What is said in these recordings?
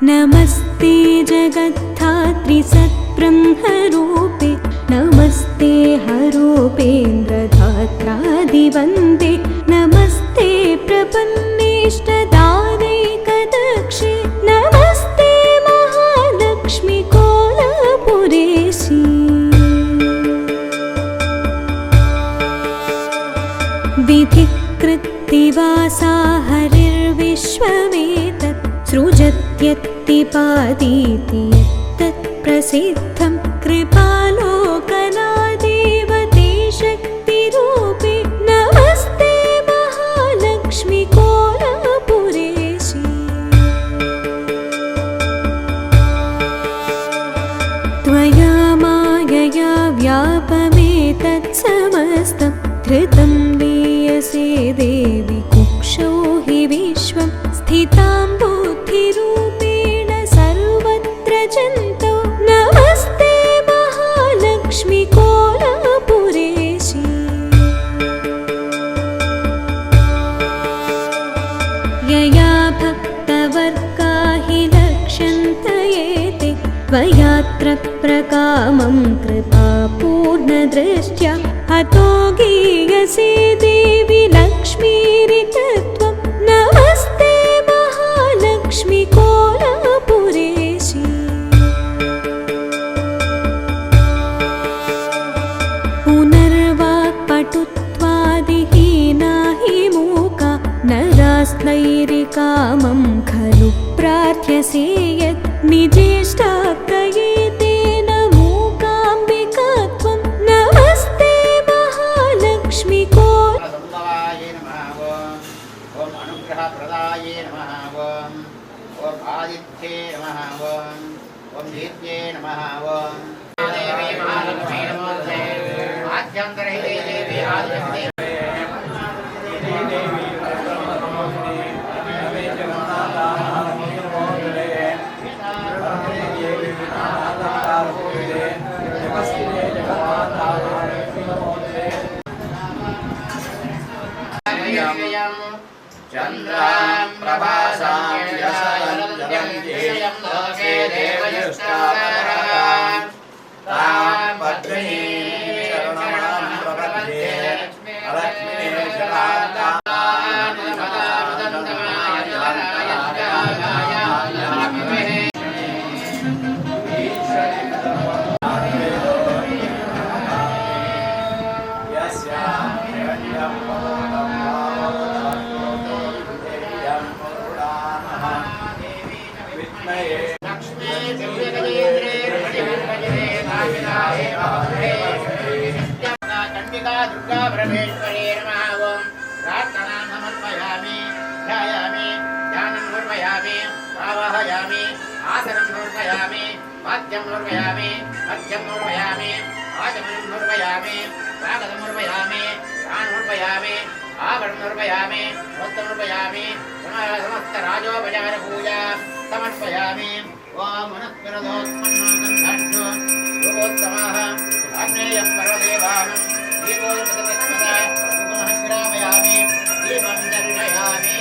नमस्ते जगद्धात्री सत्ब्रह्मरूपे नमस्ते हरूपेन्द्रधात्रादिवन्दे नमस्ते प्रपन्नेष्टदानैकदक्षे नमस्ते महालक्ष्मी कोलपुरेशी विधिकृत्तिवासा हरिर्विश्वमेतत् सृजत्यत्तिपादीति तत्प्रसिद्धं कृपालोकनादेवते शक्तिरूपे नमस्ते महालक्ष्मी कोलपुरेशी त्वया मायया व्यापमेतत् समस्तं धृतं लीयसे देवि कुक्षौ हि विश्वं स्थितां बुद्धिरूपेण सर्वत्र जन्तौ नमस्ते महालक्ष्मी कोलपुरेशी यया भक्तवर्गा हि लक्ष्यन्तयेते त्वयात्र प्रकामं कृपापूर्णदृष्ट्या हतो गीयसे देवि लक्ष्मीरितत्वं नमस्ते महालक्ष्मी कोलपुरेशी पुनर्वाक्पटुत्वादिहीना हि मूका नरास्नैरिकामं खलु प्रार्थ्यसे यत् निजेष्टाप्तये तेन मूकाम्बिकात्वं नमस्ते महालक्ष्मी कोलपुरेशी ओम अनुग्रहप्रदाये नमः ओम आदित्ये नमः ओम नित्ये नमः ओम देवी महालक्ष्मी नमोस्ते आद्यन्तरे देवी आदित्ये चन्द्रां प्रभासां यशवन्तं देयं लोके देवयुष्टावरां तां पद्मिनीं शरणं प्रपद्ये अलक्ष्मीं जलातां दुर्गा परमेश्वरी नमः ओम प्रार्थना समर्पयामि ध्यायामि ध्यानं समर्पयामि आवाहयामि आसनं समर्पयामि वाद्यं समर्पयामि मध्यं समर्पयामि आचमनं समर्पयामि स्वागतं समर्पयामि दानं समर्पयामि आभरणं समर्पयामि वस्त्रं समर्पयामि समस्त राजोपचार पूजा समर्पयामि ओम मनस्करदोत्मन्नादं रूपोत्तमः आग्नेयं परदेवानं दीपोदपदपस्मदा दीपं दर्शयामि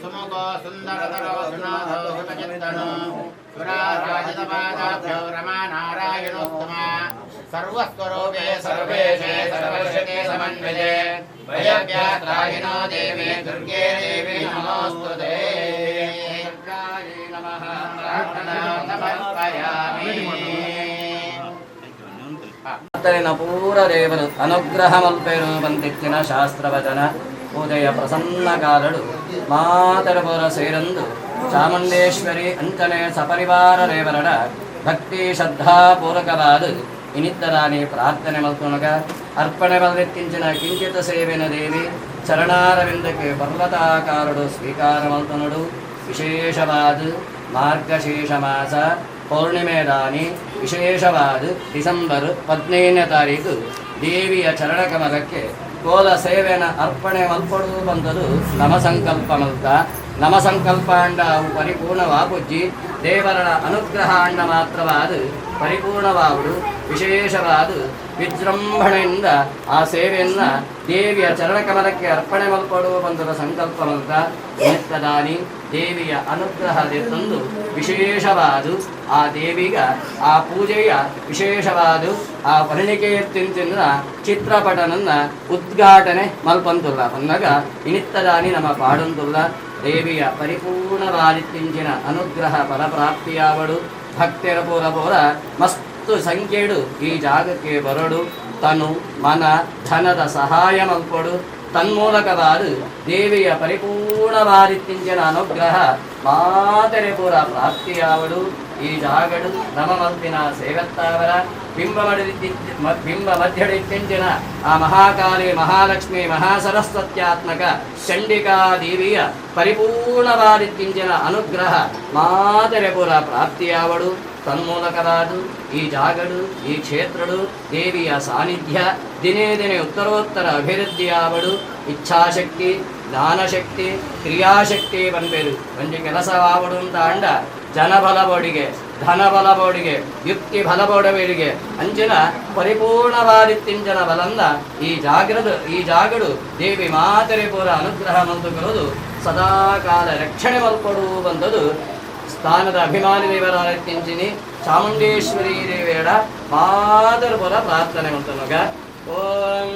सुमुखो सुन्दरतरो सुनाथो सुमचिन्तनो सुराराजितपादाभ्यो रमा नारायणोत्तमा सर्वस्वरूपे सर्वेशे सर्वशते समन्विते भयव्यात्रायिनो देवी दुर्गे देवी नमोऽस्तुते दुर्गायै नमः प्रार्थनां समर्पयामि పూరదేవరు అనుగ్రహమల్పెరూపంతిచ్చిన శాస్త్రవచన పూజయ ప్రసన్నకాలుడు మాతరపుర సేరందు చాముండేశ్వరి అంచనే సపరివార రేవరడ భక్తి శ్రద్ధాపూర్వకవాదు ఇనిత్తరాని ప్రార్థన మల్తునగా అర్పణ బలెత్తించిన కించిత సేవిన దేవి చరణారవిందకి పర్వతాకారుడు స్వీకారమల్తునుడు విశేషవాదు మార్గశీర్షమాస ಪೌರ್ಣಿಮೆದಾನಿ ವಿಶೇಷವಾದ ಡಿಸೆಂಬರ್ 15ನೇ ತಾರೀಕು ದೇವಿಯ ಚರಣಕಮಲಕ್ಕೆ ಕೋಲ ಸೇವೆನ ಅರ್ಪಣೆ ಮಲ್ಪಡು ಬಂದದು ನಮಸಂಕಲ್ಪ ಮಲ್ಕ ನಮಸಂಕಲ್ಪ ಅಂಡ ಅವು ಪರಿಪೂರ್ಣವಾಗುಜ್ಜಿ ದೇವರ ಅನುಗ್ರಹ ಅಂಡ ಮಾತ್ರವಾದ ಪರಿಪೂರ್ಣವಾಗುಡು ವಿಶೇಷವಾದ ವಿಜೃಂಭಣೆಯಿಂದ ಆ ಸೇವೆಯನ್ನು ದೇವಿಯ ಚರಣಕಮಲಕ್ಕೆ ಅರ್ಪಣೆ ಮಲ್ಪಡುವ ಬಂದದ ಸಂಕಲ್ಪ ಮಲ್ಕ ನಿತ್ತದಾನಿ ದೇವಿಯ ಅನುಗ್ರಹದೆ ತಂದು ವಿಶೇಷವಾದ ಆ ದೇವಿಗ ಆ ಪೂಜೆಯ ವಿಶೇಷವಾದ ಆ ವರ್ಣಿಕೆಯ ತಿಂತಿನ ಚಿತ್ರಪಟನನ್ನ ಉದ್ಘಾಟನೆ ಮಲ್ಪಂತುಲ್ಲ ಪನ್ನಗ ಇನಿತ್ತದಾನಿ ನಮ್ಮ ಪಾಡಂತುಲ್ಲ ದೇವಿಯ ಪರಿಪೂರ್ಣವಾದಿತ್ತಿಂಚಿನ ಅನುಗ್ರಹ ಫಲಪ್ರಾಪ್ತಿಯಾವಡು ಭಕ್ತರ ಪೂರ ಮಸ್ತು ಸಂಖ್ಯೆಡು ಈ ಜಾಗಕ್ಕೆ ಬರಡು ತನು ಮನ ಧನದ ಸಹಾಯ ಮಲ್ಪಡು ತನ್ಮೂಲಕವಾದ ದೇವಿಯ ಪರಿಪೂರ್ಣವಾದಿತ್ತಿಂಚಿನ ಅನುಗ್ರಹ ಮಾತೆರೆ ಪೂರ ಪ್ರಾಪ್ತಿಯಾವಡು ಈ ಜಾಗಡು ನಮಮಲ್ಪಿನ ಸೇವತ್ತಾವರ ಬಿಂಬ ಮಧ್ಯಡಿತ್ತಿಂಚಿನ ಆ ಮಹಾಕಾಳಿ ಮಹಾಲಕ್ಷ್ಮಿ ಮಹಾಸರಸ್ವತ್ಯಾತ್ಮಕ ಚಂಡಿಕಾ ದೇವಿಯ ಪರಿಪೂರ್ಣವಾದಿತ್ತಿಂಚಿನ ಅನುಗ್ರಹ ಮಾತೆರೆ ಪೂರ ಪ್ರಾಪ್ತಿಯಾವಡು ತನ್ಮೂಲಕವಾದ ಈ ಜಾಗಡು ಈ ಕ್ಷೇತ್ರಡು ದೇವಿಯ ಸಾನ್ನಿಧ್ಯ ದಿನೇ ದಿನೇ ಉತ್ತರೋತ್ತರ ಅಭಿವೃದ್ಧಿಯಾವಡು ಇಚ್ಛಾಶಕ್ತಿ ಜ್ಞಾನಶಕ್ತಿ ಕ್ರಿಯಾಶಕ್ತಿ ಬಂದೆರು ಒಂಜಿ ಕೆಲಸವಾವಡು ಅಂತ ಅಂಡ ಜನಬಲಬೋಡಿಗೆ ಧನಬಲಬೋಡಿಗೆ ಯುಕ್ತಿ ಬಲಬೋಡವೇಡಿಗೆ ಅಂಚಿನ ಪರಿಪೂರ್ಣವಾದಿತ್ತಿಂಚನ ಬಲಂದ ಈ ಜಾಗಡು ದೇವಿ ಮಾತೆರೆ ಪೂರ ಅನುಗ್ರಹ ಮಂತುಕರುದು ಸದಾಕಾಲ ರಕ್ಷಣೆ ಮಲ್ಪಡು ಬಂದದು ಸ್ಥಾನದ ಅಭಿಮಾನಿ ದೇವರಾಯತ್ತಿಂಚಿನಿ ಚಾಮುಂಡೇಶ್ವರಿ ದೇವಿಯಡ ಮಾದರ ಪುರ ಪ್ರಾರ್ಥನೆ ಮಂತನುಗ ಓಂ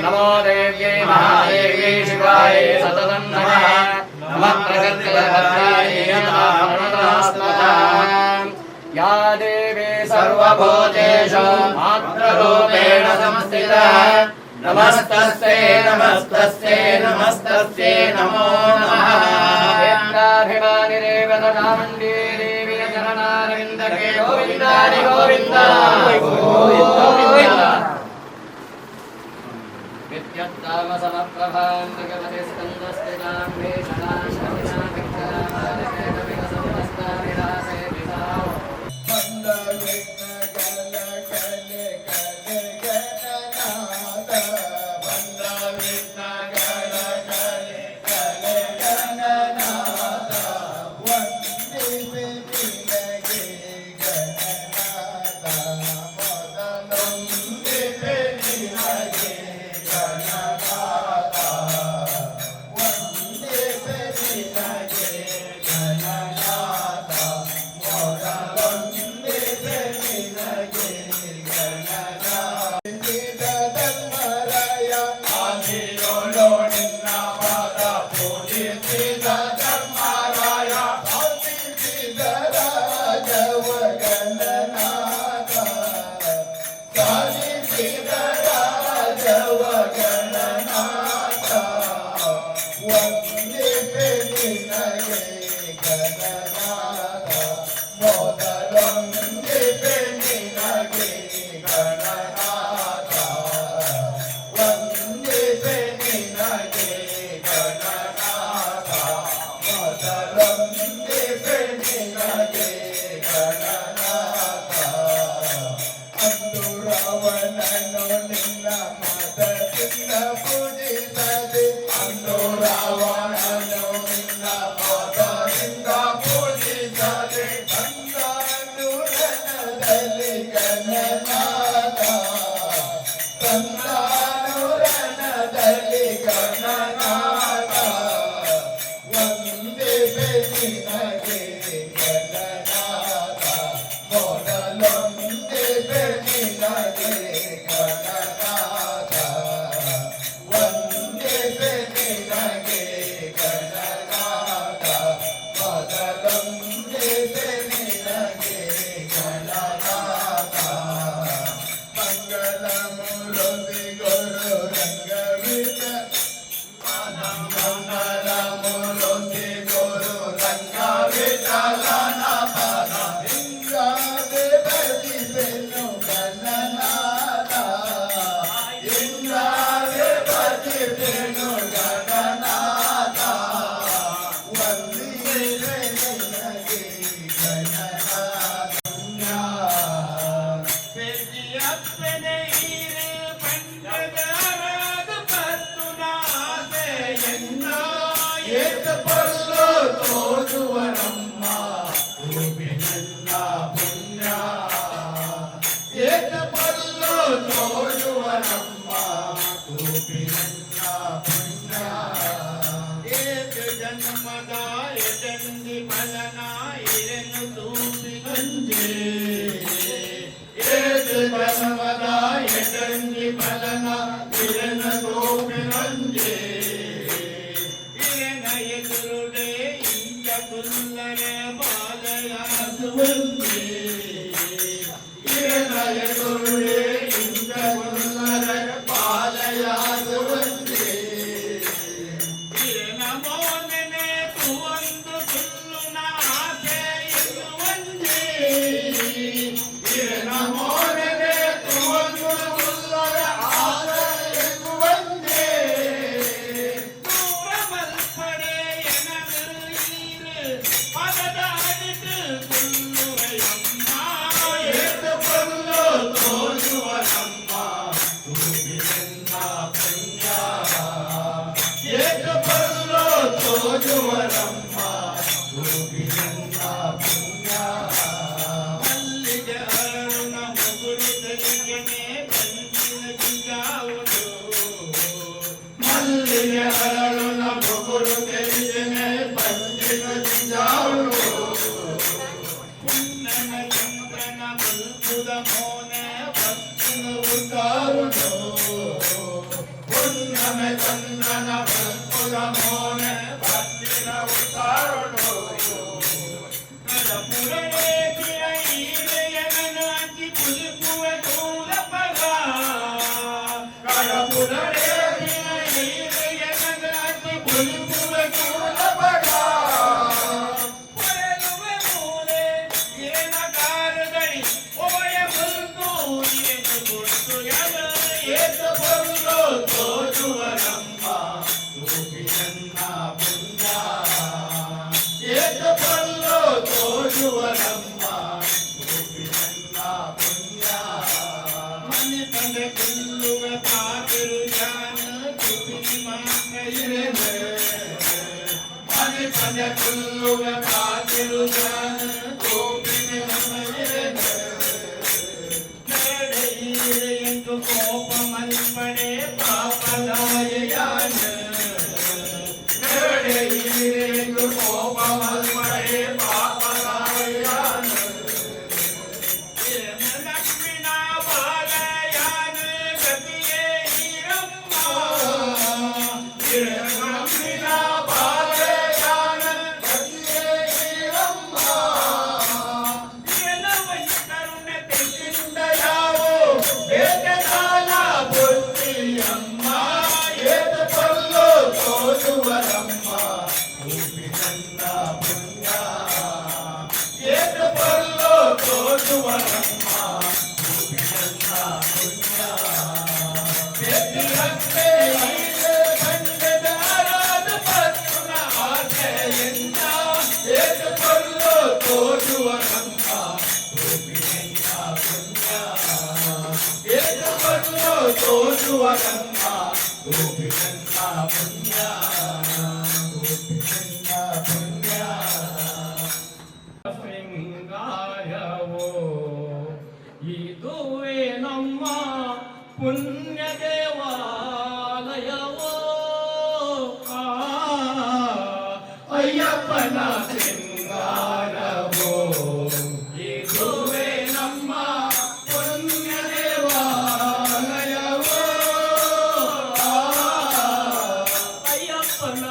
ನಮೋ ದೇವ್ಯೈ ಮಹಾದೇವ್ಯೈ ಶಿವಾಯ ಸತತಂ ನಮಃ ನಮಃ ಪ್ರಕೃತಿಲಭದ್ರಾಯ या देवी सर्वभूतेषु मात्ररूपेण संस्थिता नमस्तस्यै नमस्तस्यै नमस्तस्यै नमो नमः वेदाभिमानि देवता चामुण्डी देवी चरणारविन्दके गोविन्दानि गोविन्द गोविन्द विद्युत्तामसमप्रभां भगवते स्कन्दस्थितां भेषणां शमिनां विक्रमादिकेन विकसमस्ताविरासे Nage ನನ್ನ ಪುಣ್ಯ ಏಕ ಪಲ್ಲು ತೋರುವ ನಮ್ಮ ತೂಪಿ ನನ್ನ ಪುಣ್ಯ ಏಕ ಜನ್ಮದ ಎಟಂದಿ ಫಲನ ಇರೆನು ತೂಪಿ ನಂಜೆ ಏಕ ಜನ್ಮದ ಎಟಂದಿ ಫಲನ ಇರೆನು ತೂಪಿ ನಂಜೆ ಇರೆನ ಎದುರುಡೆ ಇಂಜ ಕುಲ್ಲರೆ ಬಾಲಯಾಸುವಂತೆ ಇರೆನ ಎದುರುಡೆ ಇಂಜ ಕುಲ್ಲರೆ ಬಾಲಯಾಸುವಂತೆ ಇರೆನ ಮೋನೆನೆ ತುವಂದು ತುಲ್ಲುನ ಆಸೆ ಎನ್ನುವಂತೆ ಇರೆನ ಮೋನೆನೆ ತುವಂದು ತುಲ್ಲುನ ಆಸೆ ಎನ್ನುವಂತೆ ದೂರ ಮಲ್ಪಡೆ ಎನಗೀರು ಪದದ ಅಡಿದು ತುಲ್ಲುವೆಯಮ್ಮ ಏತು ಪಲ್ಲು ತೋರುವ ನಮ್ಮ ತೂಗಿ ನನ್ನ ಪುಣ್ಯ ಏತು ಪಲ್ಲು ತೋರುವ ನಮ್ಮ ತೂಗಿ ನನ್ನ ಪುಣ್ಯ ಮಲ್ಲಿಗೆ ಅರುಣ ಮುಗುರು ತೆಲಿಗೆನೆ ಬಂದಿನ ಗಿಂಜಾವುದು ಮಲ್ಲಿಗೆ ಅರುಣ ಮುಗುರು ತೆಲಿಗೆನೆ ಬಂದಿನ ಗಿಂಜಾವುದು ಪುನ್ನನ ಚಂದ್ರನ ಮುಲ್ಕುದ ಮೋನೆ ಭಕ್ತಿನ ಉದ್ದಾರುಡು ಪುನ್ನನ ಚಂದ್ರನ ಮುಲ್ಕುದ ಮೋನೆ ಭಕ್ತಿನ ಉದ್ದಾರುಡು ಕಳಪುರೇ ಈರೆಯನಾಗಿ ಕುಲುಕುವ ದೂರ ಪಗ ಕಳಪುರೇ ಈರೆಯನಾಗಿ ಕುಲುಕುವ ದೂರ ಪಗ ಹೊರಲುವೆ ಮೂಲೆ ಏನ ಕಾರದಡಿ ಓಯ ಮುಲ್ಕು ಏನು ಗುರ್ತು ಯದ ಏತ ಪಲ್ಲು ತೋರುವ ನಮ್ಮ ತೂಗಿ ನನ್ನ ಪುಣ್ಯ ಏತ ಪಲ್ಲು ತೋರುವ ನಮ್ಮ ತೂಗಿ ನನ್ನ ಪುಣ್ಯ ಮನೆ ತಂದೆ ಕುಲ್ಲುವ ಪಾತಿರು ಜಾನ ತುಗಿ ಮಾನ ಇರೆನೆ ಮನೆ ತಂದೆ ಕುಲ್ಲುವ ಪಾತಿರು ಜಾನ ತುಗಿ ಮಾನ ಇರೆನೆ ಬೇಡ ಈರೆಯಂತು ಕೋಪ ಮಲ್ಪಡೆ ಪಾಪದಾಯಯಾನ ಬೇಡ ಈರೆಯಂತು ಕೋಪ ಮಲ್ಪಡೆ ಪಾಪದಾಯಯಾನ ಲಕ್ಷ್ಮಿನ ಬಾಲಯಾನ ಗತಿಯೇ ಈರಮ್ಮ ಲಕ್ಷ್ಮಿನ ಬಾಲಯಾನ ಗತಿಯೇ ಈರಮ್ಮ ಕರುಣ ತೆಕ್ಕಿಂದ ಯಾವು ಏಕಕಾಲ ಬುದ್ಧಿಯಮ್ಮ ಏತ ಪಲ್ಲು ತೋರುವರಮ್ಮ ತೂಗಿ ನನ್ನ ಪುಣ್ಯ ಏತ ಪಲ್ಲು ತೋರುವರಮ್ಮ ತೂಗಿ ನನ್ನ ಪುಣ್ಯ ಎತ್ತಿಹತ್ತೆ ಈರೆ ಬಂದದ ಆರಾಧ ಪತ್ನ ಆಸೆಯಿಂದ ಏತ ಪಲ್ಲು ತೋರುವರಮ್ಮ ತೂಗಿ ನನ್ನ ಪುಣ್ಯ ಏತ ಪಲ್ಲು ತೋರುವರಮ್ಮ ತೂಗಿ ನನ್ನ ಪುಣ್ಯ ತೂಗಿ ನನ್ನ ಪುಣ್ಯ ಶೃಂಗಾರವೋ ಇದುವೇ ನಮ್ಮ ಪುಣ್ಯ ದೇವಾಲಯವೋ ಅಯ್ಯಪ್ಪನ ಶೃಂಗಾರವೋ ಇದುವೇ ನಮ್ಮ ಪುಣ್ಯ ದೇವಾಲಯವೋ ಅಯ್ಯಪ್ಪನ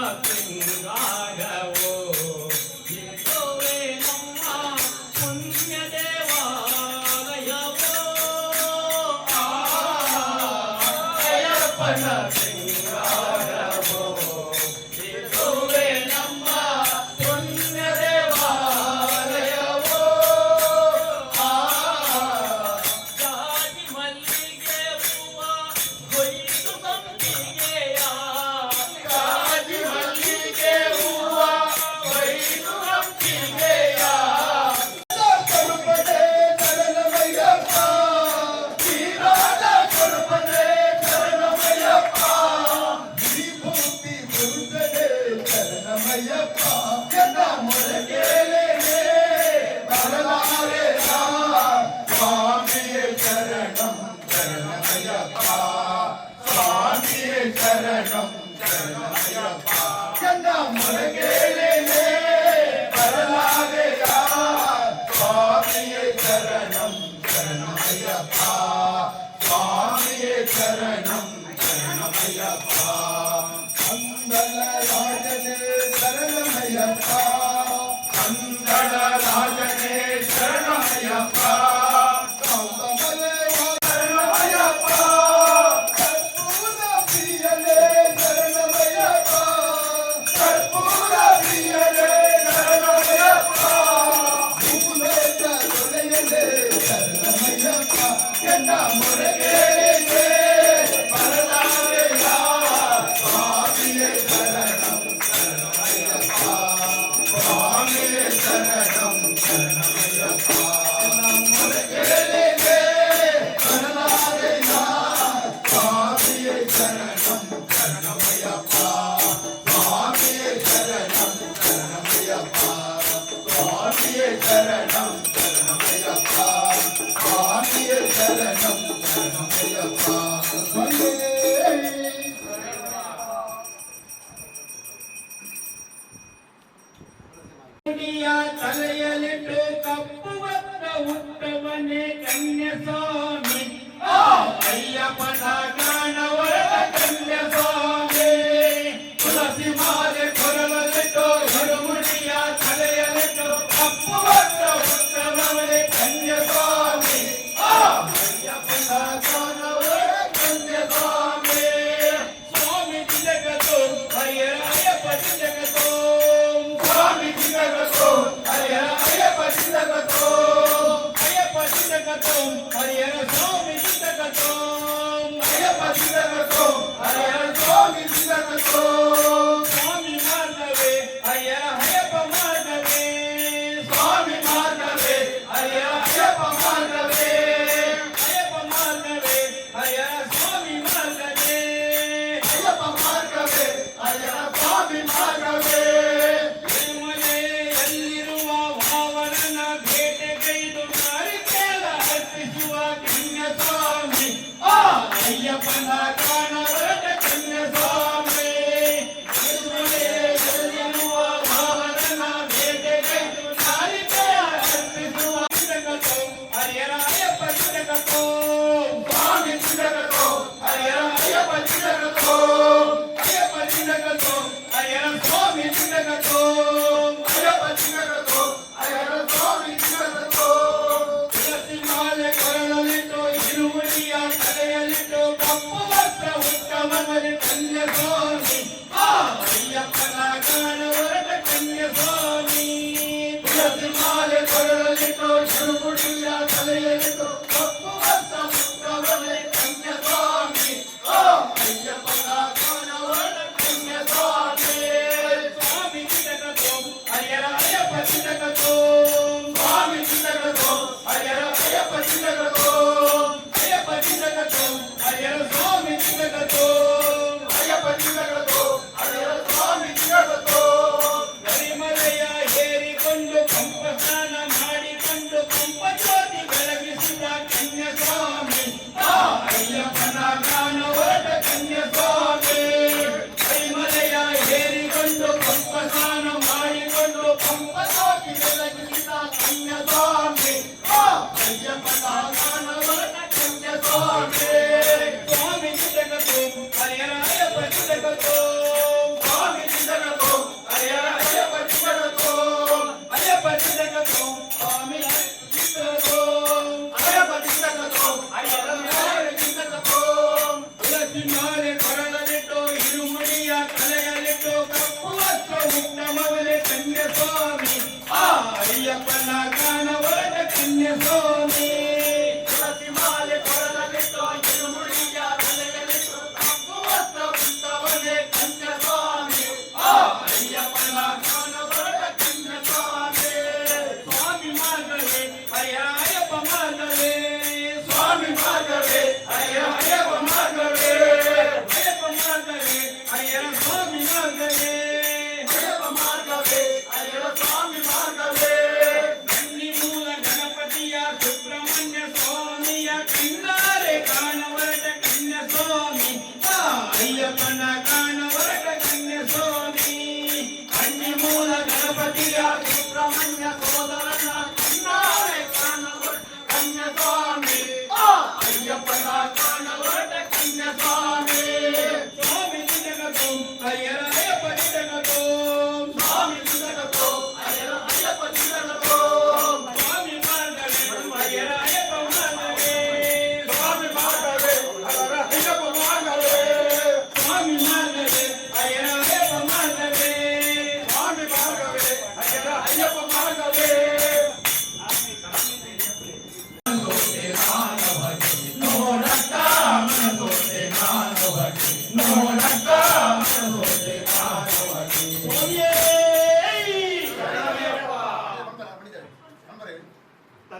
ರಾಜನೇ ಶರಣಮಯ್ಯಪ್ಪ ಶರಣಮಯ್ಯಪ್ಪ ಕರ್ಪೂರ ಪ್ರಿಯನೇ ಶರಣಮಯ್ಯಪ್ಪ ಕರ್ಪೂರ ಪ್ರಿಯನೇ ಶರಣಮಯ್ಯಪ್ಪ ಭೂಮೇಶ ದೊರೆಯನೇ ಶರಣಮಯ್ಯಪ್ಪ ಎನ್ನ ಮೊರೆಗೆ ಬರಲಾರೆಯ ಸ್ವಾಮಿಯೇ ಶರಣಂ ಶರಣಮಯ್ಯಪ್ಪ ಸ್ವಾಮಿಯೇ ಶರಣಂ ಶರಣಮಯ್ಯಪ್ಪ ಎನ್ನ ಮೊರೆಗೆ ಬರಲಾರೆಯ ಸ್ವಾಮಿಯೇ ಶರಣಂ ಶರಣಮಯ್ಯಪ್ಪ ಸ್ವಾಮಿಯೇ ಶರಣಂ ಶರಣಮಯ್ಯಪ್ಪ ಸ್ವಾಮಿಯೇ ಶರಣಂ ಶರಣಮಯ್ಯಪ್ಪ ಸ್ವಾಮಿಯೇ ಶರಣಂ ಶರಣಮಯ್ಯಪ್ಪ ಮುಡಿಯ ತಲೆಯಲಿಟ್ಟು ಕಪ್ಪು ವಸ್ತ್ರ ಉಟ್ಟವನೇ ಕನ್ಯಸ್ವಾಮಿ ಅಯ್ಯಪ್ಪನ ಕಾಣವರ ಕನ್ಯಸ್ವಾಮಿ ತುಳಸಿ ಮಾಲೆ ಕೊರಳಲಿಟ್ಟು ಹಿರುಮುಡಿಯ ತಲೆಯಲಿಟ್ಟು ಕಪ್ಪು ವಸ್ತ್ರ ಉಟ್ಟವನೇ ಕನ್ಯಸ್ವಾಮಿ ಅಯ್ಯಪ್ಪನ ಕಾಣವರ ಕನ್ಯಸ್ವಾಮಿ ಸ್ವಾಮಿ ಜಗತ್ತು ಅಯ್ಯಪ್ಪ ಜಗತ್ತು ಸ್ವಾಮಿ ಜಗತ್ತು ಅಯ್ಯಪ್ಪ ಜಗತ್ತು ಅಯ್ಯಪ್ಪ ಜಗತ್ತು ಹರಿಹರ ಸ್ವಾಮಿ ಜಗತ್ತು ಅಯ್ಯಪ್ಪ ಜಗತ್ತು ಹರಿಹರ ಸ್ವಾಮಿ ಜಗತ್ತು ಸ್ವಾಮಿ ಮಾರ್ಗವೇ ಅಯ್ಯಪ್ಪ ಮಾರ್ಗವೇ ಸ್ವಾಮಿ ಮಾರ್ಗವೇ ಅಯ್ಯಪ್ಪ ಮಾರ್ಗವೇ ಅಯ್ಯಪ್ಪ ಮಾರ್ಗವೇ ಹರಿಹರ ಸ್ವಾಮಿ ಮಾರ್ಗವೇ ಅಯ್ಯಪ್ಪ ಮಾರ್ಗವೇ ಅಯ್ಯಪ್ಪ ಸ್ವಾಮಿ ಮಾರ್ಗವೇ ತಿರುಮಲೆಯಲ್ಲಿರುವ ಭಾವನನ ಭೇಟೆಗೈದು ನಾರಿಕೇಲ ಅರ್ಪಿಸುವ ಕನ್ಯಸ್ವಾಮಿ ಅಯ್ಯಪ್ಪನ ಕಾಣವರ ಕನ್ಯಸ್ವಾಮಿ ತಿರುಮಲೆಯಲ್ಲಿರುವ ಭಾವನನ ಭೇಟೆಗೈದು ನಾರಿಕೇಲ ಅರ್ಪಿಸುವ ಜಗತ್ತು ಹರಿಹರ ಅಯ್ಯಪ್ಪ ಜಗತ್ತು ಸ್ವಾಮಿ ಜಗತ್ತು ಅಯ್ಯಪ್ಪ ಜಗತ್ತು ಅಯ್ಯಪ್ಪ ಜಗತ್ತು ಹರಿಹರ ಸ್ವಾಮಿ ಜಗತ್ತು ಅಯ್ಯಪ್ಪ ಜಗತ್ತು ಅಯ್ಯಪ್ಪ ಸ್ವಾಮಿ ಜಗತ್ತು ತುಳಸಿ ಮಾಲೆ ಕೊರಳಲಿಟ್ಟು ಇರುವುಡಿಯ ತಲೆಯಲಿಟ್ಟು ಕಪ್ಪು ವಸ್ತ್ರ ಉಟ್ಟವನೇ ಕನ್ಯಸ್ವಾಮಿ ಅಯ್ಯಪ್ಪನ ಕಾಣವರ ಕನ್ಯಸ್ವಾಮಿ ತುಳಸಿ ಮಾಲೆ ಕೊರಳಲಿಟ್ಟು ಶಿರುಗುಡಿಯ ತಲೆಯಲಿಟ್ಟು ಕಪ್ಪು ವಸ್ತ್ರ ಉಟ್ಟವನೇ ಕನ್ಯಸ್ವಾಮಿ ಅಯ್ಯಪ್ಪನ ಕಾಣವರ ಕನ್ಯಸ್ವಾಮಿ ಸ್ವಾಮಿ ಜಗತ್ತು ಹರಿಹರ ಅಯ್ಯಪ್ಪ ಜಗತ್ತು ಸ್ವಾಮಿ ಜಗತ್ತು ಅಯ್ಯಪ್ಪ ಜಗತ್ತು ಅಯ್ಯಪ್ಪ ಜಗತ್ತು ಹರಿಹರ ಸ್ವಾಮಿ ಜಗತ್ತು ಅಯ್ಯಪ್ಪ ಜಗತ್ತು ಅಯ್ಯಪ್ಪ ಸ್ವಾಮಿ ಜಗತ್ತು ಕರಿಮಲೆಯ ಹೇರಿಕೊಂಡು ಪಂಪ ಸ್ನಾನ ಮಾಡಿಕೊಂಡು ಪಂಪ ಜ್ಯೋತಿ ಬೆಳಗಿಸಿದ ಕನ್ಯಸ್ವಾಮಿ ಅಯ್ಯಪ್ಪನ ಕಾಣವರ ಕನ್ಯಸ್ವಾಮಿ ಕರಿಮಲೆಯ ಹೇರಿಕೊಂಡು ಪಂಪ ಸ್ನಾನ ಮಾಡಿಕೊಂಡು ಪಂಪ ಜ್ಯೋತಿ ಬೆಳಗಿಸಿದ ಕನ್ಯಸ್ವಾಮಿ ಅಯ್ಯಪ್ಪನ ಕಾಣವರ ಕನ್ಯಸ್ವಾಮಿ ಸ್ವಾಮಿ ಜಗತ್ತು ಹರಿಹರ ಅಯ್ಯಪ್ಪ ಜಗತ್ತು ಸ್ವಾಮಿ ಜಗತ್ತು ಅಯ್ಯಪ್ಪ ಜಗತ್ತು ಅಯ್ಯಪ್ಪ ಜಗತ್ತು ಸ್ವಾಮಿ ಜಗತ್ತು ಅಯ್ಯಪ್ಪ ಜಗತ್ತು ಅಯ್ಯಪ್ಪ ಜಗತ್ತು ತುಳಸಿ ಮಾಲೆ ಕೊರಳಲಿಟ್ಟು ಇರುಮುಡಿಯ ತಲೆಯಲಿಟ್ಟು ಕಪ್ಪು ವಸ್ತ್ರ ಉಟ್ಟಮವನೇ ಕನ್ಯಸ್ವಾಮಿ ಅಯ್ಯಪ್ಪನ ಕಾಣವರ ಕನ್ಯಸ್ವಾಮಿ ತುಳಸಿ ಮಾಲೆ ಕೊರಳಲಿಟ್ಟು ಇರುಮುಡಿಯ ತಲೆಯಲಿಟ್ಟು ಕಪ್ಪು ವಸ್ತ್ರ ಉಟ್ಟವನೇ ಕನ್ಯಸ್ವಾಮಿ ಅಯ್ಯಪ್ಪನ ಕಾಣವರ ಕನ್ಯಸ್ವಾಮಿ ಸ್ವಾಮಿ ಮಾರ್ಗವೇ ಅಯ್ಯಪ್ಪ ಮಾರ್ಗವೇ ಸ್ವಾಮಿ ಮಾರ್ಗವೇ ಅಯ್ಯಪ್ಪ ಮಾರ್ಗವೇ ಅಯ್ಯಪ್ಪ ಮಾರ್ಗವೇ ಅಯ್ಯರ ಸ್ವಾಮಿ ಮಾರ್ಗವೇ ಅಯ್ಯಪ್ಪ ಮಾರ್ಗವೇ ಅಯ್ಯಪ್ಪ ಸ್ವಾಮಿ ಮಾರ್ಗವೇ ಗಂಡಿ ಮೂಲ ಗಣಪತಿಯ ಸುಬ್ರಹ್ಮಣ್ಯ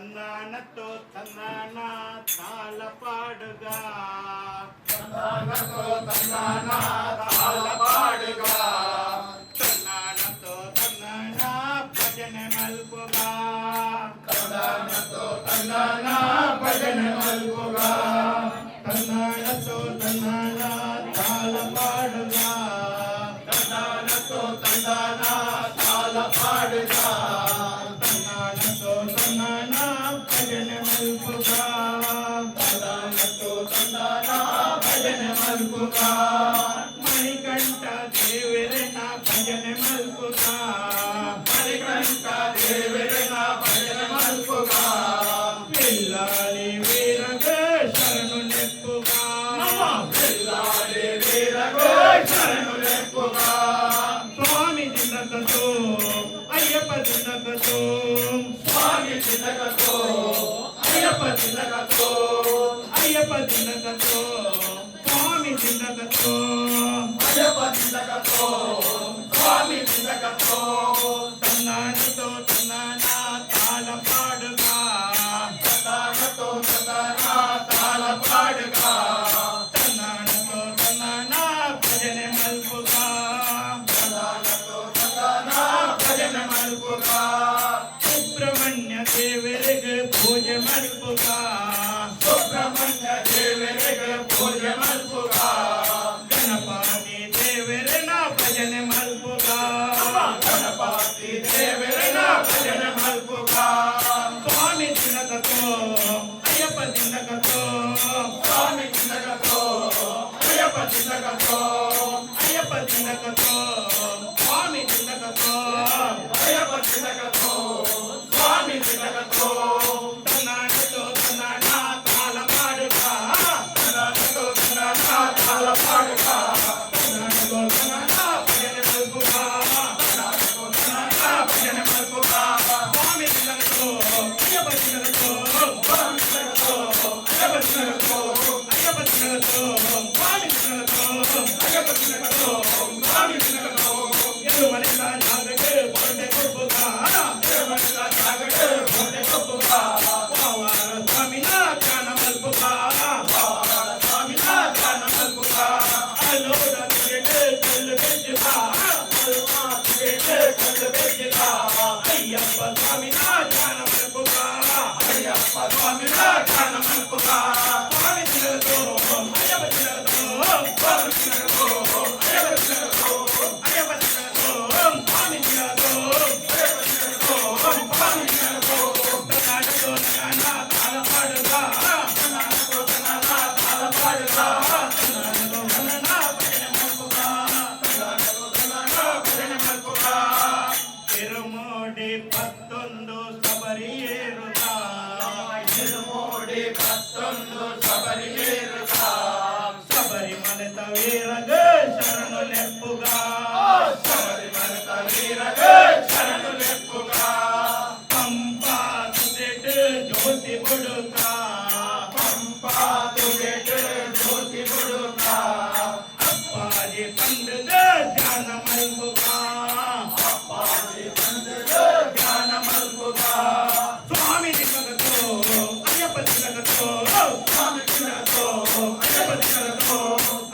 తన్నానతో తన్నాన తాళ పాడుగా తన్నానతో తన్నాన తాళ పాడుగా తన్నానతో తన్నాన భజన మల్పుగా తన్నానతో తన్నాన భజన మల్పుగా తన్నానతో తన్నాన తాళ పాడుగా తన్నానతో తన్నాన తాళ పాడుగా తన్నానతో తన్నాన భజన మల్పుగా తన్నానతో తన్నాన భజన మల్పుగా మణికంఠ దేవరన భజన మల్పుగా మణికంఠ దేవరన భజన మల్పుగా పిల్లాలి వీరగ శరణు నెప్పుగా పిల్లాడే వీరగో శరణు లెప్పుగా స్వామి దినకతో అయ్యప్ప దినకతో స్వామి చిన్నకతో అయ్యప్ప చిన్నకతో అయ్యప్ప దినకతో స్వామి దినకతో అయ్యప్ప చిన్నకతో స్వామి చిన్నకతో తన్నానితో తన్నాన తాళ పాడుగా తన్నానతో తన్నాన తాళ పాడుగా తన్నానతో తన్నాన భజన మల్పుగా తన్నానతో తన్నాన భజన మల్పుగా సుబ్రహ్మణ్య దేవరిగ పూజ మల్పుగా సుబ్రహ్మణ్య దేవరిగ పూజ మల్పుగా గణపతి దేవరన భజన మల్పుగా గణపతి దేవరన భజన మల్పుగా స్వామి దినకతో అయ్యప్ప దినకతో స్వామి చిన్నకతో అయ్యప్ప చిన్నకతో అయ్యప్ప దినకతో స్వామి దినకతో అయ్యప్ప చిన్నకతో స్వామి చిన్నకతో తన్నానతో తన్నాన తాళ పాడుగా తన్నానతో తన్నాన తాళ పాడుగా తన్నానతో తన్నాన భజన మల్పుగా తన్నానతో తన్నాన భజన మల్పుగా స్వామి దినకతో అయ్యప్ప దినకతో స్వామి చిన్నకతో అయ్యప్ప చిన్నకతో అయ్యప్ప దినకతో స్వామి దినకతో అయ్యప్ప చిన్నకతో స్వామి చిన్నకతో ఎల్లు మనిష నాగకు పొండే కొప్పుగా దేవరన సాగడు కోటె కొప్పుగా వావార స్వామి నా జ్ఞాన మల్పుగా స్వామి నా జ్ఞాన మల్పుగా అల్లోడ తిరిగే కళ్ళు పెంచుగా కళ్ళు పెంచుగా అయ్యప్ప స్వామి నా జ్ఞాన మల్పుగా అయ్యప్ప స్వామి నా జ్ఞాన మల్పుగా స్వామి దినకతో అయ్యప్ప దినకతో స్వామి చిన్నకతో అయ్యప్ప చిన్నకతో అయ్యప్ప దినకతో స్వామి దినకతో అయ్యప్ప చిన్నకతో స్వామి చిన్నకతో తన్నానతో తన్నాన తాళ పాడుగా తన్నానతో తన్నాన తాళ పాడుగా తన్నానతో తన్నాన భజన మల్పుగా తన్నానతో తన్నాన భజన మల్పుగా తిరుమోడి 11 సబరి ఏరుగా తిరుమోడి 11 సబరి ఏరుగా శబరిమలత వీరగ శరణు లెప్పుగా శబరిమలత వీరగ శరణు లెప్పుగా పంపా తుదెట్ జ్యోతి బుడుగా పంపా తుడెట్ జ్యోతి బుడుగా అప్పాజి పండుగ ధ్యాన మల్పుగా అప్పాజి పండుగ జ్ఞాన మల్పుగా స్వామి దినకతో అయ్యప్ప దినకతో స్వామి చిన్నకతో అయ్యప్ప దినకతో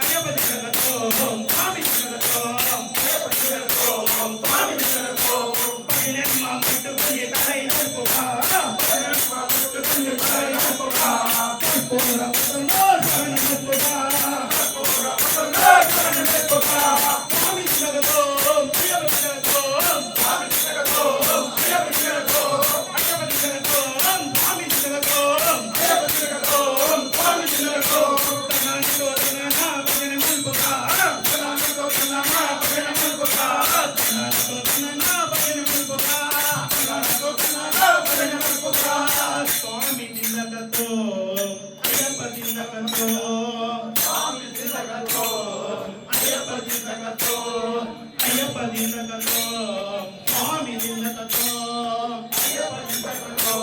అయ్యప్ప దినకతో స్వామి దినకతో అయ్యప్ప చిన్నకతో స్వామి చిన్నకతో పగిలెమ్మ ముట్టుకుని తలై నలుపుగా పుట్టుకుని పరమపుగా పూర పురంలో శరణ నలుపుగా శరణు లెప్పుగా స్వామి దినకతో అయ్యప్ప దినకతో స్వామి చిన్నకతో అయ్యప్ప చిన్నకతో అయ్యప్ప దినకతో స్వామి దినకతో అయ్యప్ప చిన్నకతో స్వామి చిన్నకతో తనానితో తనాన భజన మల్పుగా తన్నానతో తన్నాన భజన మల్పుగా తనానితో తనాన భజన మల్పుగా తన్నానతో తన్నాన భజన మల్పుగా స్వామి దినకతో అయ్యప్ప దినకతో స్వామి చిన్నకతో అయ్యప్ప దినకతో అయ్యప్ప దినకతో స్వామి దినకతో అయ్యప్ప చిన్నకతో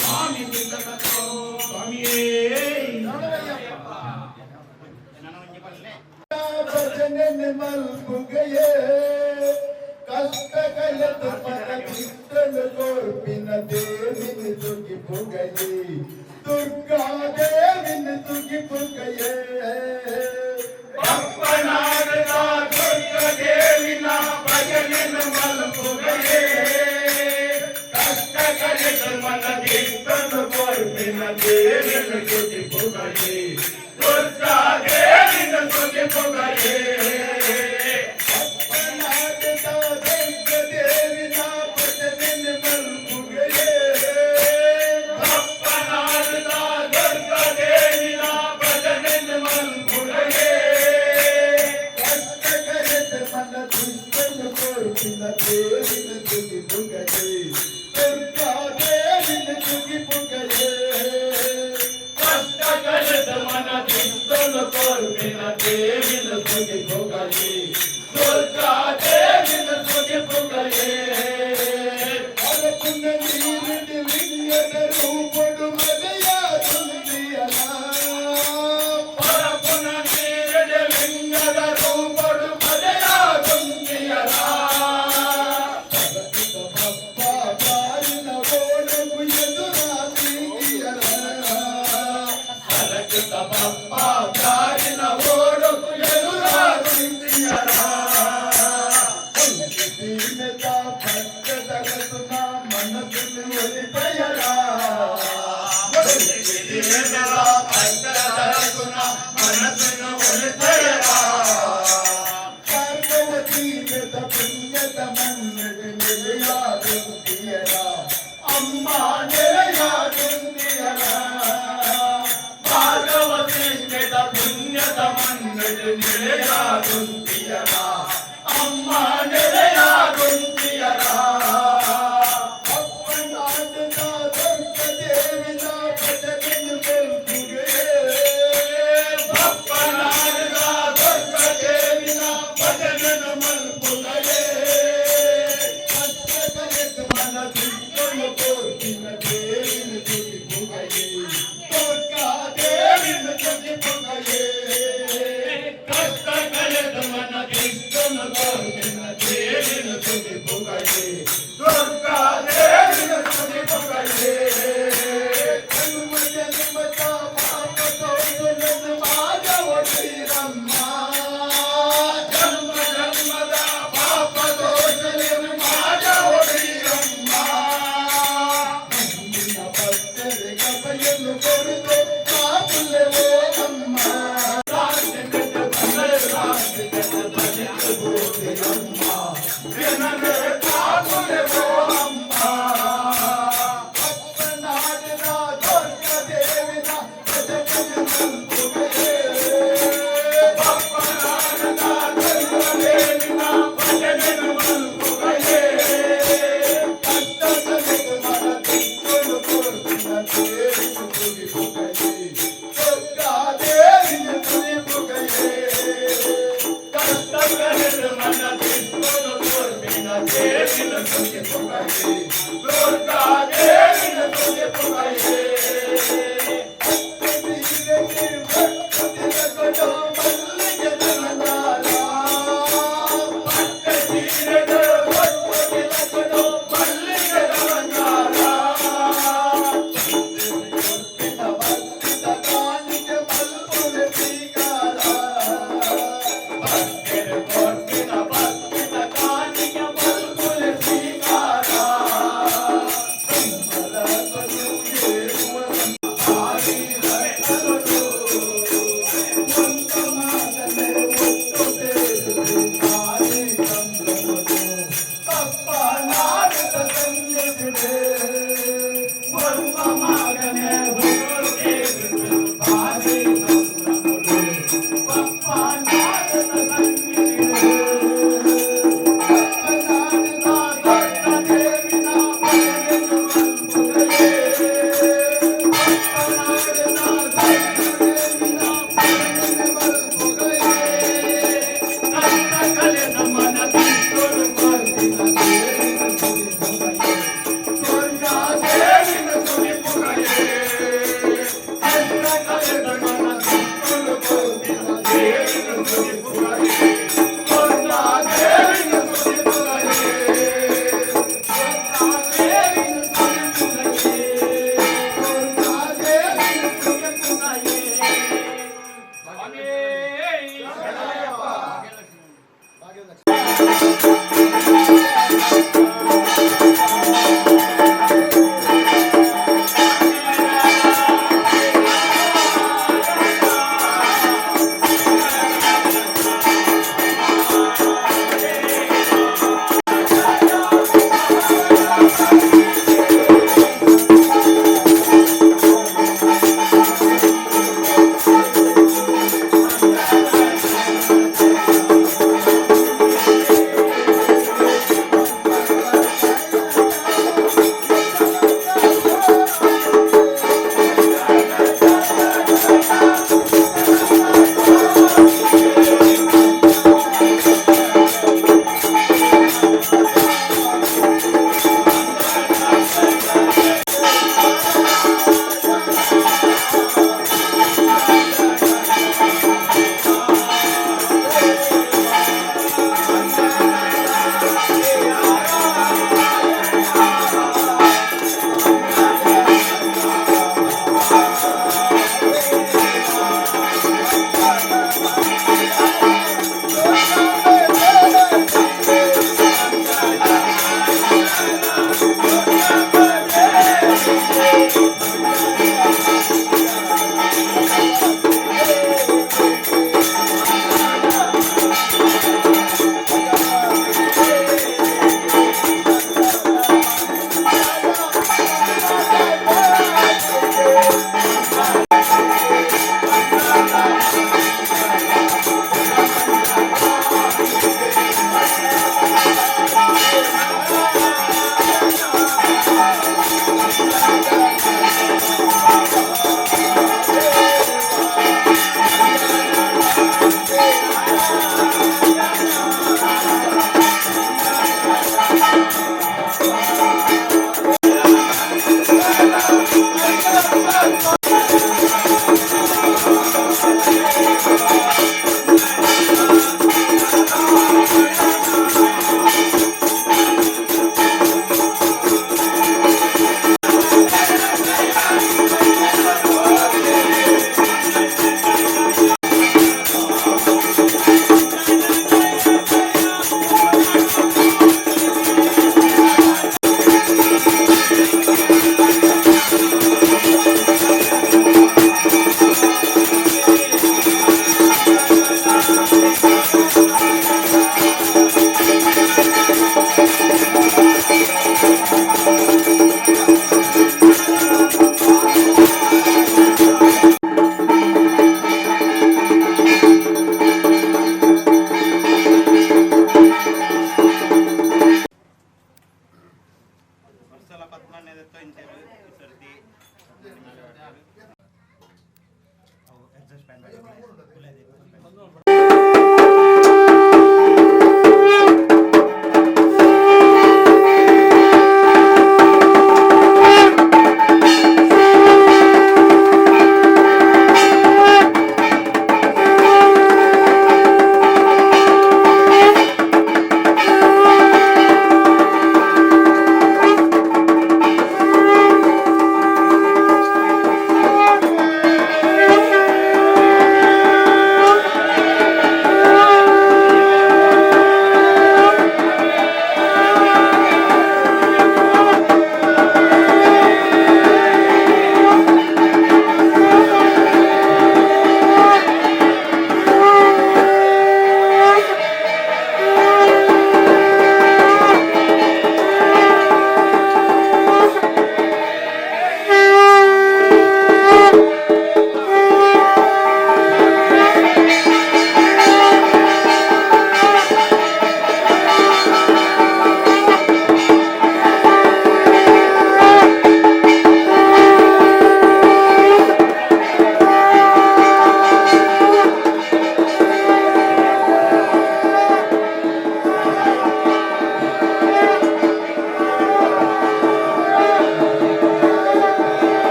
స్వామి దినకతో స్వామియే ಭಜನೆ ಮಲ್ಪುಗೆಯೇ ಕಷ್ಟ ಕಲೆತು ಪರ ಕಿತ್ತನು ತೋರ್ಪಿನ ದೇವಿನಿ ತುಗಿ पुगये दुर्गा देवी तुगी पुगये ಅಪ್ಪನಾಗದ ದುರ್ಗ ದೇವಿನ ಭಜನೆನ ಮಲ್ಪುಗಯೇ ಕಷ್ಟ ಕಲಿತ ಮನದಿತ್ತನು ಕೊರ್ಪಿನ ದೇವಿನ ತುಗಿ ಪುಗಯೇ ದುರ್ಗಾ ದೇವಿನ ತುಗಿ ಪುಗಯೇ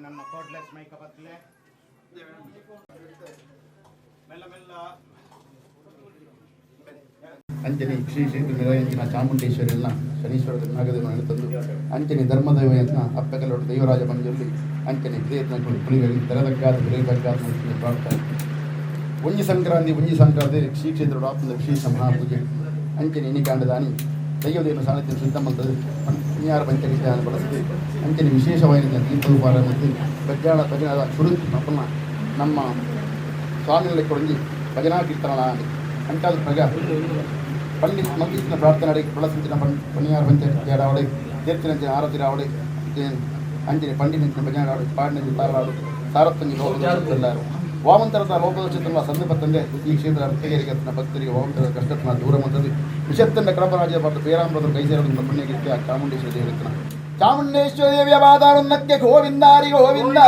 ನಮ್ಮ ಕೋಟ್ಲೆಸ್ ಮೈಕ ಬತ್ತಲೆ ಮೆಲ್ಲ ಮೆಲ್ಲ ಅಂಚನೆ ಶ್ರೀ ಶ್ರೀ ನಿರಂಜನ ಚಾಮುಂಡೇಶ್ವರಿ ಎಲ್ಲ ಶನೀಶ್ವರ ನಾಗದೇವನ ತಂದು ಅಂಚನೆ ಧರ್ಮದೈವಯತ್ನ ಅಪ್ಪಕಲ್ಲೋಟ ದೈವರಾಜ ಮಂಜಲ್ಲಿ ಅಂಚನೆ ಪ್ರಯತ್ನ ಕುಳಿಗಳಿಗೆ ತೆರದಕ್ಕಾದ ಬೆಳೆದಕ್ಕಾದ ಪ್ರಾರ್ಥನೆ ಒಂಜಿ ಸಂಕ್ರಾಂತಿ ಶ್ರೀ ಕ್ಷೇತ್ರ ಆತ್ಮದ ವಿಶೇಷ ಮಹಾಪೂಜೆ ಅಂಚನೆ ಇನಿಕಾಂಡದಾನಿ ದೈವದೇವನ ಸಾನ್ನಿಧ್ಯ ಸಿದ್ಧಮಂತದ ಪುಣ್ಯಾರ ಪಂಚವಿಧಾನ ಬಳಸಿದೆ ಅಂಚನೆ ವಿಶೇಷವಾದ ದೀಪೋಪಾರ ಮತ್ತು ಪ್ರಜ್ಞಾನ ಶುರು ನಮ್ಮ స్వామిని కొడింది భజనా కీర్తనలా అని అంటే అది ప్రజా పల్లి మందించిన ప్రార్థన అడిగి ప్రదర్శించిన పనియారు పంచాయతీ రావడే తీర్చినంచిన ఆరతి రావడే అంజని పండినించిన భజన రావడు పాడినంచిన తారాడు సారత్వంగి లోపదల్లారు వామంతరత లోపదోచితంలో సందర్భతంగా ఈ క్షేత్ర ಅರ್ಥಗೇರಿಗೆತ್ತಿನ ಭಕ್ತರಿಗೆ ವಾಮಂತರ ಕಷ್ಟತ್ನ ದೂರ ಮಂತದ್ದು ವಿಷತ್ತಂಡ ಕಡಪರಾಜ್ಯ ಬರ್ದು ಪೇರಾಂಬರದರು ಕೈಸೇರದಿಂದ ಪುಣ್ಯಕೀರ್ತಿಯ ಚಾಮುಂಡೇಶ್ವರಿ ದೇವರತ್ನ ಚಾಮುಂಡೇಶ್ವರಿ ದೇವಿಯ ಬಾದಾರುನ್ನಕ್ಕೆ ಗೋವಿಂದಾರಿ ಗೋವಿಂದ